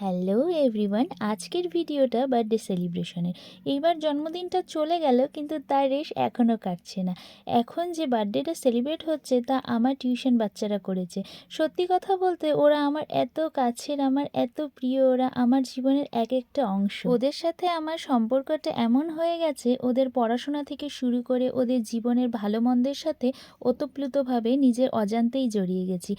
Hello everyone, আজকের ভিডিওটা birthday সেলিব্রেশনের। এইবার জন্মদিনটা চলে গেল, কিন্তু তার রেশ এখনও কাটছে না। এখন যে বার্থডেটা সেলিব্রেট হচ্ছে তা আমার টিউশন বাচ্চারা করেছে। সত্যি কথা বলতে ওরা আমার এত কাছের, আমার এত প্রিয়, ওরা আমার জীবনের এক একটা অংশ। ওদের সাথে আমার সম্পর্কটা এমন হয়ে গেছে, ওদের পড়াশোনা থেকে শুরু করে ওদের জীবনের ভালো মন্দের সাথে ওতপ্লুতভাবে নিজের অজান্তেই জড়িয়ে গেছি।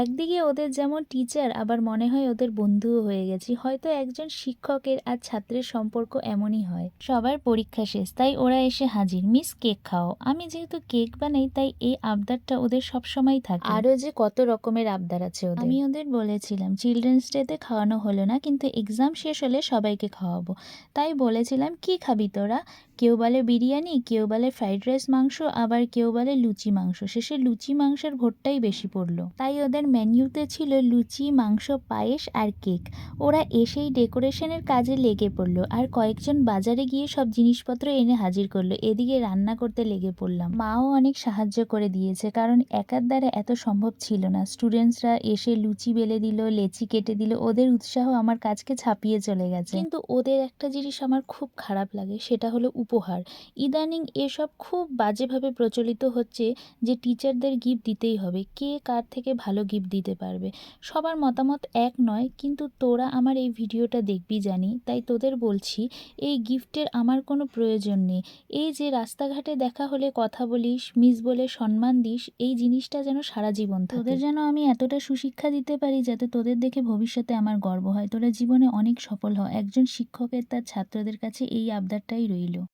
একদিকে ওদের যেমন টিচার, আবার মনে হয় ওদের বন্ধুও হয়ে গেছি। হয়তো একজন শিক্ষকের আর ছাত্রের সম্পর্ক এমনই হয়। সবার পরীক্ষা শেষ, তাই ওরা এসে হাজির, মিস কেক খাও। আমি যেহেতু কেক বানাই তাই এই আবদারটা ওদের সবসময় থাকে। আরও যে কত রকমের আবদার আছে ওদের। আমি ওদের বলেছিলাম চিলড্রেন্স ডেতে খাওয়ানো হলো না, কিন্তু এক্সাম শেষ হলে সবাইকে খাওয়াবো। তাই বলেছিলাম কি খাবি তোরা? কেউ বলে বিরিয়ানি, কেউ বলে ফ্রাইড রাইস মাংস, আবার কেউ বলে লুচি মাংস। শেষে লুচি মাংসের ভোটটাই বেশি পড়লো। তাই ওদের মেন্যুতে ছিল লুচি, মাংস, পায়েস আর কেক। ওরা এসেই ডেকোরেশনের কাজে লেগে পড়লো, আর কয়েকজন বাজারে গিয়ে সব জিনিসপত্র এনে হাজির করলো। এদিকে রান্না করতে লেগে পড়লাম। মাও অনেক সাহায্য করে দিয়েছে, কারণ একার দ্বারা এত সম্ভব ছিল না। স্টুডেন্টসরা এসে লুচি বেলে দিল, লেচি কেটে দিল। ওদের উৎসাহ আমার কাজকে ছাপিয়ে চলে গেছে। কিন্তু ওদের একটা জিনিস আমার খুব খারাপ লাগে, সেটা হলো উপহার। ইদানিং এসব খুব বাজেভাবে প্রচলিত হচ্ছে যে টিচারদের গিফট দিতেই হবে, কে কার থেকে ভালো গিফট দিতে পারবে। সবার মতামত এক নয়, কিন্তু তোরা আমার এই ভিডিওটা দেখবি জানি, তাই তোদের বলছি এই গিফটের আমার কোনো প্রয়োজন নেই। এই যে রাস্তাঘাটে দেখা হলে কথা বলিস, মিস বলে সম্মান দিস, এই জিনিসটা যেন সারা জীবন থাকে। তোদের যেন আমি এতটা সুশিক্ষা দিতে পারি যাতে তোদের দেখে ভবিষ্যতে আমার গর্ব হয়, তোরা জীবনে অনেক সফল হ। একজন শিক্ষকের তার ছাত্রদের কাছে এই আবদারটাই রইল।